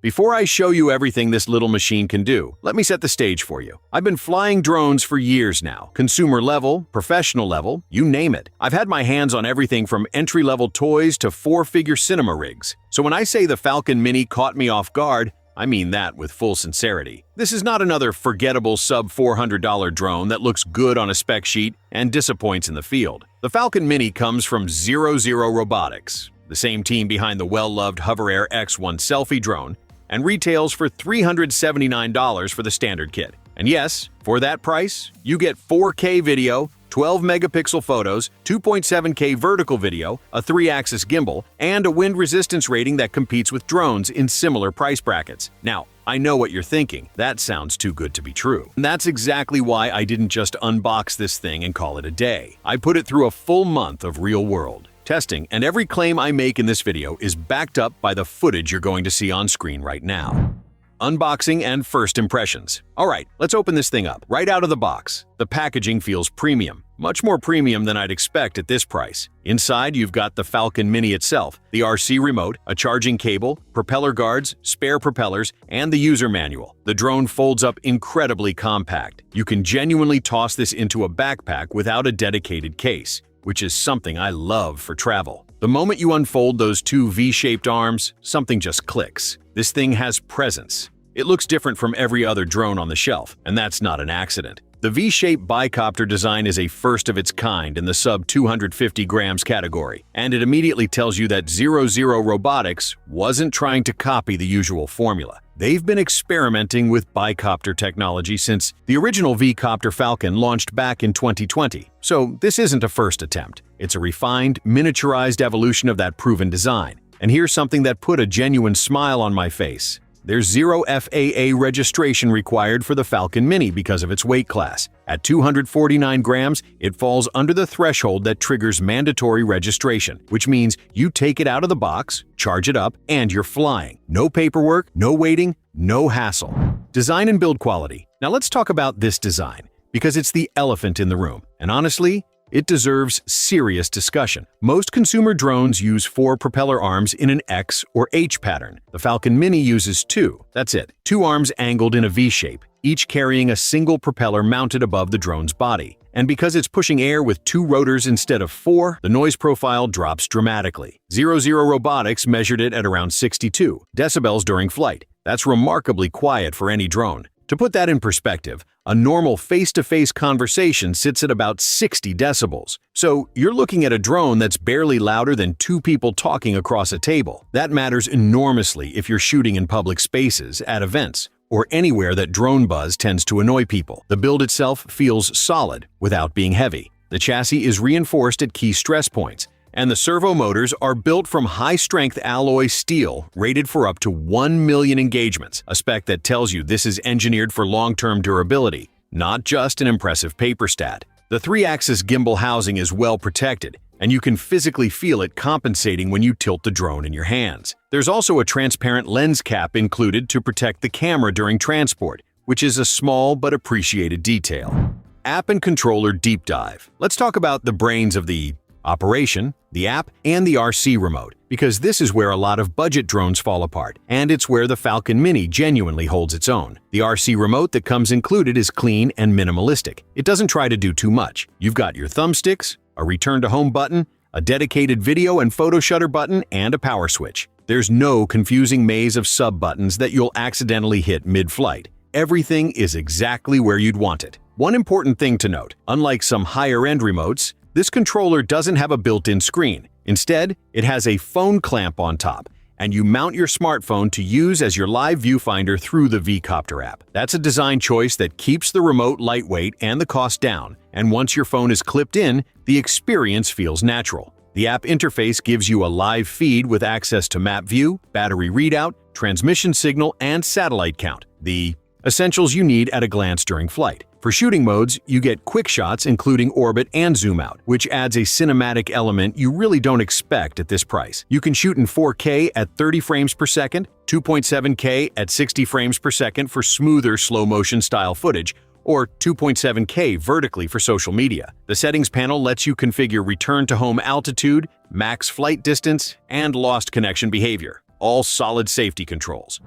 Before I show you everything this little machine can do, let me set the stage for you. I've been flying drones for years now. Consumer level, professional level, you name it. I've had my hands on everything from entry-level toys to four-figure cinema rigs. So when I say the Falcon Mini caught me off guard, I mean that with full sincerity. This is not another forgettable sub-$400 drone that looks good on a spec sheet and disappoints in the field. The Falcon Mini comes from Zero Zero Robotics, the same team behind the well-loved Hover Air X1 selfie drone, and retails for $379 for the standard kit. And yes, for that price, you get 4K video, 12-megapixel photos, 2.7K vertical video, a 3-axis gimbal, and a wind resistance rating that competes with drones in similar price brackets. Now, I know what you're thinking. That sounds too good to be true. And that's exactly why I didn't just unbox this thing and call it a day. I put it through a full month of real-world testing, and every claim I make in this video is backed up by the footage you're going to see on screen right now. Unboxing and first impressions. Alright, let's open this thing up. Right out of the box, the packaging feels premium. Much more premium than I'd expect at this price. Inside, you've got the Falcon Mini itself, the RC remote, a charging cable, propeller guards, spare propellers, and the user manual. The drone folds up incredibly compact. You can genuinely toss this into a backpack without a dedicated case, which is something I love for travel. The moment you unfold those two V-shaped arms, something just clicks. This thing has presence. It looks different from every other drone on the shelf, and that's not an accident. The V-shaped Bi-Copter design is a first of its kind in the sub-250 grams category, and it immediately tells you that Zero Zero Robotics wasn't trying to copy the usual formula. They've been experimenting with Bi-Copter technology since the original v-copter Falcon launched back in 2020, so this isn't a first attempt. It's a refined, miniaturized evolution of that proven design. And here's something that put a genuine smile on my face. There's zero FAA registration required for the Falcon Mini because of its weight class. At 249 grams, it falls under the threshold that triggers mandatory registration, which means you take it out of the box, charge it up, and you're flying. No paperwork, no waiting, no hassle. Design and build quality. Now let's talk about this design, because it's the elephant in the room, and honestly, it deserves serious discussion. Most consumer drones use 4 propeller arms in an X or H pattern. The Falcon Mini uses 2. That's it. 2 arms angled in a V shape, each carrying a single propeller mounted above the drone's body. And because it's pushing air with 2 rotors instead of 4, the noise profile drops dramatically. Zero Zero Robotics measured it at around 62 decibels during flight. That's remarkably quiet for any drone. To put that in perspective, a normal face-to-face conversation sits at about 60 decibels. So you're looking at a drone that's barely louder than 2 people talking across a table. That matters enormously if you're shooting in public spaces, at events, or anywhere that drone buzz tends to annoy people. The build itself feels solid without being heavy. The chassis is reinforced at key stress points, and the servo motors are built from high-strength alloy steel rated for up to 1 million engagements, a spec that tells you this is engineered for long-term durability, not just an impressive paper stat. The 3-axis gimbal housing is well protected, and you can physically feel it compensating when you tilt the drone in your hands. There's also a transparent lens cap included to protect the camera during transport, which is a small but appreciated detail. App and controller deep dive. Let's talk about the brains of the operation, the app, and the RC remote, because this is where a lot of budget drones fall apart, and it's where the Falcon Mini genuinely holds its own. The RC remote that comes included is clean and minimalistic. It doesn't try to do too much. You've got your thumbsticks, a return to home button, a dedicated video and photo shutter button, and a power switch. There's no confusing maze of sub-buttons that you'll accidentally hit mid-flight. Everything is exactly where you'd want it. One important thing to note, unlike some higher-end remotes, this controller doesn't have a built-in screen. Instead, it has a phone clamp on top, and you mount your smartphone to use as your live viewfinder through the v-copter app. That's a design choice that keeps the remote lightweight and the cost down, and once your phone is clipped in, the experience feels natural. The app interface gives you a live feed with access to map view, battery readout, transmission signal, and satellite count, the essentials you need at a glance during flight. For shooting modes, you get quick shots including orbit and zoom out, which adds a cinematic element you really don't expect at this price. You can shoot in 4K at 30 frames per second, 2.7K at 60 frames per second for smoother slow-motion style footage, or 2.7K vertically for social media. The settings panel lets you configure return to home altitude, max flight distance, and lost connection behavior. all solid safety controls.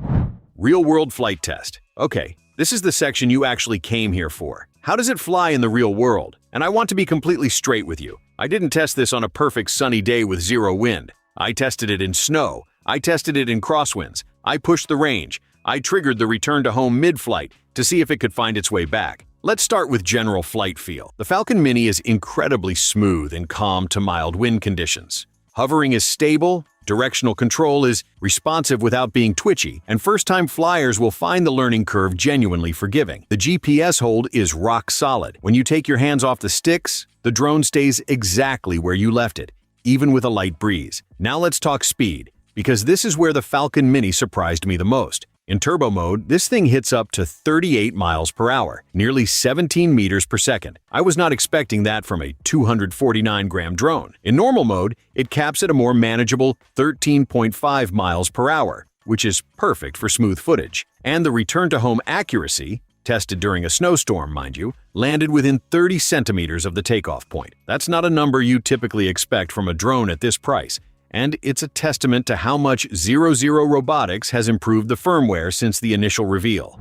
Real-world flight test. Okay, this is the section you actually came here for. How does it fly in the real world? And I want to be completely straight with you. I didn't test this on a perfect sunny day with zero wind. I tested it in snow. I tested it in crosswinds. I pushed the range. I triggered the return to home mid-flight to see if it could find its way back. Let's start with general flight feel. The Falcon Mini is incredibly smooth in calm to mild wind conditions. Hovering is stable, directional control is responsive without being twitchy, and first-time flyers will find the learning curve genuinely forgiving. The GPS hold is rock solid. When you take your hands off the sticks, the drone stays exactly where you left it, even with a light breeze. Now let's talk speed, because this is where the Falcon Mini surprised me the most. In turbo mode, this thing hits up to 38 miles per hour, nearly 17 meters per second. I was not expecting that from a 249-gram drone. In normal mode, it caps at a more manageable 13.5 miles per hour, which is perfect for smooth footage. And the return-to-home accuracy, tested during a snowstorm, mind you, landed within 30 centimeters of the takeoff point. That's not a number you typically expect from a drone at this price. And it's a testament to how much Zero Zero Robotics has improved the firmware since the initial reveal.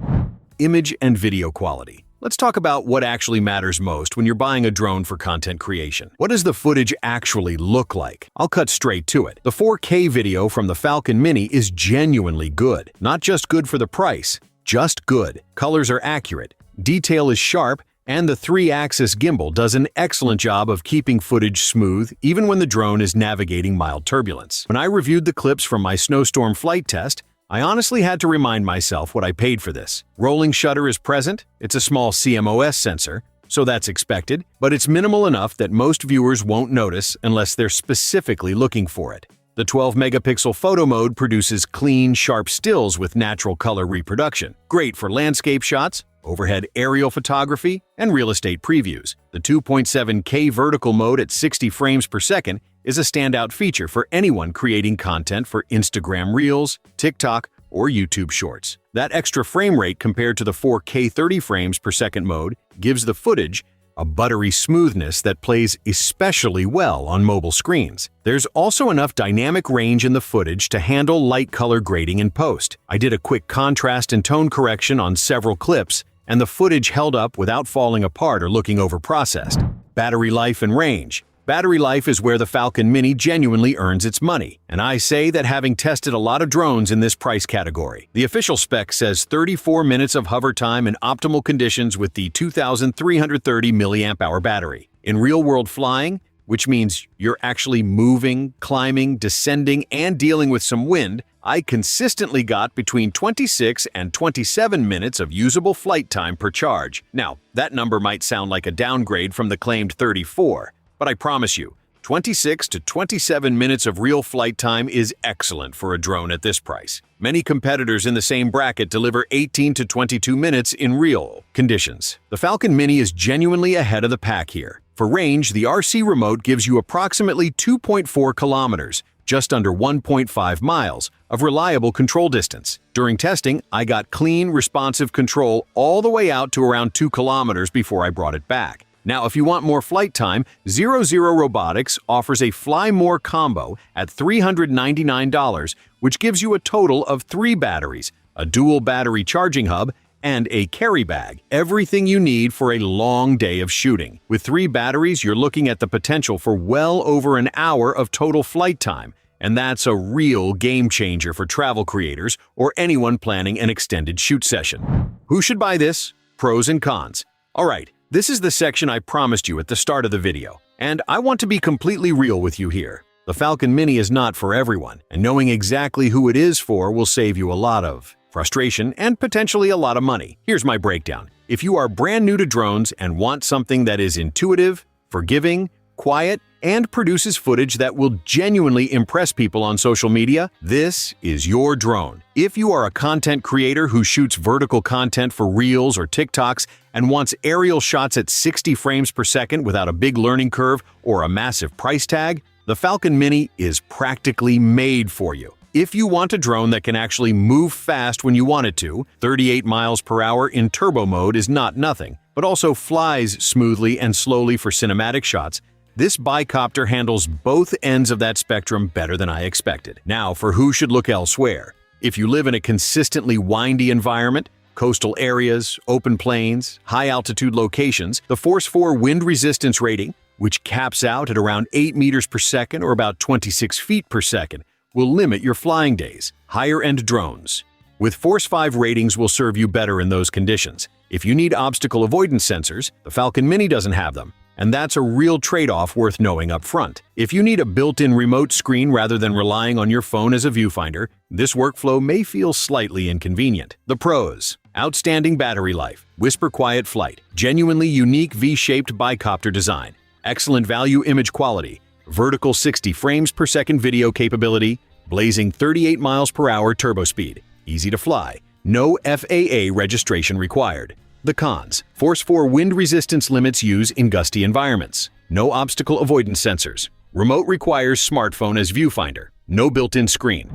Image and video quality. Let's talk about what actually matters most when you're buying a drone for content creation. What does the footage actually look like? I'll cut straight to it. The 4K video from the Falcon Mini is genuinely good. Not just good for the price, just good. Colors are accurate, detail is sharp, and the 3-axis gimbal does an excellent job of keeping footage smooth even when the drone is navigating mild turbulence. When I reviewed the clips from my snowstorm flight test, I honestly had to remind myself what I paid for this. Rolling shutter is present, it's a small CMOS sensor, so that's expected, but it's minimal enough that most viewers won't notice unless they're specifically looking for it. The 12-megapixel photo mode produces clean, sharp stills with natural color reproduction. Great for landscape shots, overhead aerial photography, and real estate previews. The 2.7K vertical mode at 60 frames per second is a standout feature for anyone creating content for Instagram Reels, TikTok, or YouTube Shorts. That extra frame rate compared to the 4K 30 frames per second mode gives the footage a buttery smoothness that plays especially well on mobile screens. There's also enough dynamic range in the footage to handle light color grading in post. I did a quick contrast and tone correction on several clips, and the footage held up without falling apart or looking overprocessed. Battery life and range. Battery life is where the Falcon Mini genuinely earns its money, and I say that having tested a lot of drones in this price category. The official spec says 34 minutes of hover time in optimal conditions with the 2,330 mAh battery. In real-world flying, which means you're actually moving, climbing, descending, and dealing with some wind, I consistently got between 26 and 27 minutes of usable flight time per charge. Now, that number might sound like a downgrade from the claimed 34, but I promise you, 26 to 27 minutes of real flight time is excellent for a drone at this price. Many competitors in the same bracket deliver 18 to 22 minutes in real conditions. The Falcon Mini is genuinely ahead of the pack here. For range, the RC remote gives you approximately 2.4 kilometers, just under 1.5 miles, of reliable control distance. During testing, I got clean, responsive control all the way out to around 2 kilometers before I brought it back. Now, if you want more flight time, Zero Zero Robotics offers a Fly More combo at $399, which gives you a total of 3 batteries, a dual battery charging hub, and a carry bag. Everything you need for a long day of shooting. With 3 batteries, you're looking at the potential for well over an hour of total flight time, and that's a real game changer for travel creators or anyone planning an extended shoot session. Who should buy this? Pros and cons. All right. This is the section I promised you at the start of the video, and I want to be completely real with you here. The Falcon Mini is not for everyone, and knowing exactly who it is for will save you a lot of frustration and potentially a lot of money. Here's my breakdown. If you are brand new to drones and want something that is intuitive, forgiving, quiet, and produces footage that will genuinely impress people on social media, this is your drone. If you are a content creator who shoots vertical content for Reels or TikToks and wants aerial shots at 60 frames per second without a big learning curve or a massive price tag, the Falcon Mini is practically made for you. If you want a drone that can actually move fast when you want it to, 38 miles per hour in turbo mode is not nothing, but also flies smoothly and slowly for cinematic shots, This Bi-Copter handles both ends of that spectrum better than I expected. Now, for who should look elsewhere. If you live in a consistently windy environment, coastal areas, open plains, high-altitude locations, the Force 4 wind resistance rating, which caps out at around 8 meters per second or about 26 feet per second, will limit your flying days. Higher-end drones with Force 5 ratings will serve you better in those conditions. If you need obstacle avoidance sensors, the Falcon Mini doesn't have them, and that's a real trade-off worth knowing up front. If you need a built-in remote screen rather than relying on your phone as a viewfinder, this workflow may feel slightly inconvenient. The pros: outstanding battery life, whisper quiet flight, genuinely unique V-shaped bicopter design, excellent value image quality, vertical 60 frames per second video capability, blazing 38 miles per hour turbo speed, easy to fly, no FAA registration required. The cons: Force 4 wind resistance limits use in gusty environments, no obstacle avoidance sensors, remote requires smartphone as viewfinder, no built-in screen.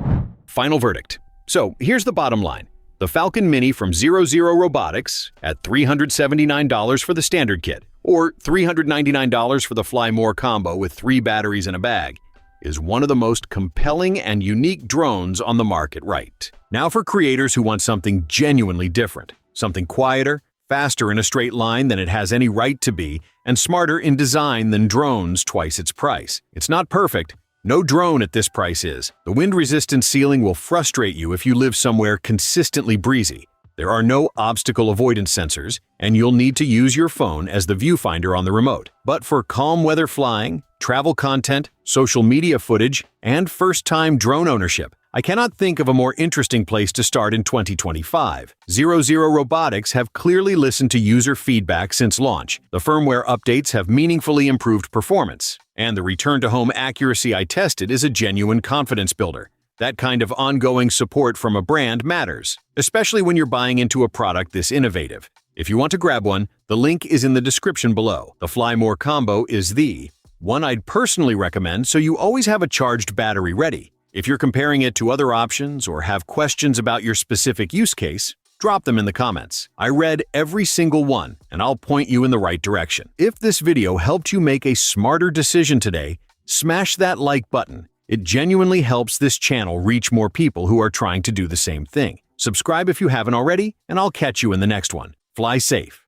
Final verdict. So here's the bottom line. The Falcon Mini from Zero Zero Robotics at $379 for the standard kit, or $399 for the Fly More combo with 3 batteries and a bag, is one of the most compelling and unique drones on the market right now. For creators who want something genuinely different, something quieter, faster in a straight line than it has any right to be, and smarter in design than drones twice its price. It's not perfect. No drone at this price is. The wind-resistant ceiling will frustrate you if you live somewhere consistently breezy. There are no obstacle avoidance sensors, and you'll need to use your phone as the viewfinder on the remote. But for calm weather flying, travel content, social media footage, and first-time drone ownership, I cannot think of a more interesting place to start in 2025. Zero Zero Robotics have clearly listened to user feedback since launch. The firmware updates have meaningfully improved performance, and the return-to-home accuracy I tested is a genuine confidence builder. That kind of ongoing support from a brand matters, especially when you're buying into a product this innovative. If you want to grab one, the link is in the description below. The Fly More combo is the one I'd personally recommend, so you always have a charged battery ready. If you're comparing it to other options or have questions about your specific use case, drop them in the comments. I read every single one, and I'll point you in the right direction. If this video helped you make a smarter decision today, smash that like button. It genuinely helps this channel reach more people who are trying to do the same thing. Subscribe if you haven't already, and I'll catch you in the next one. Fly safe.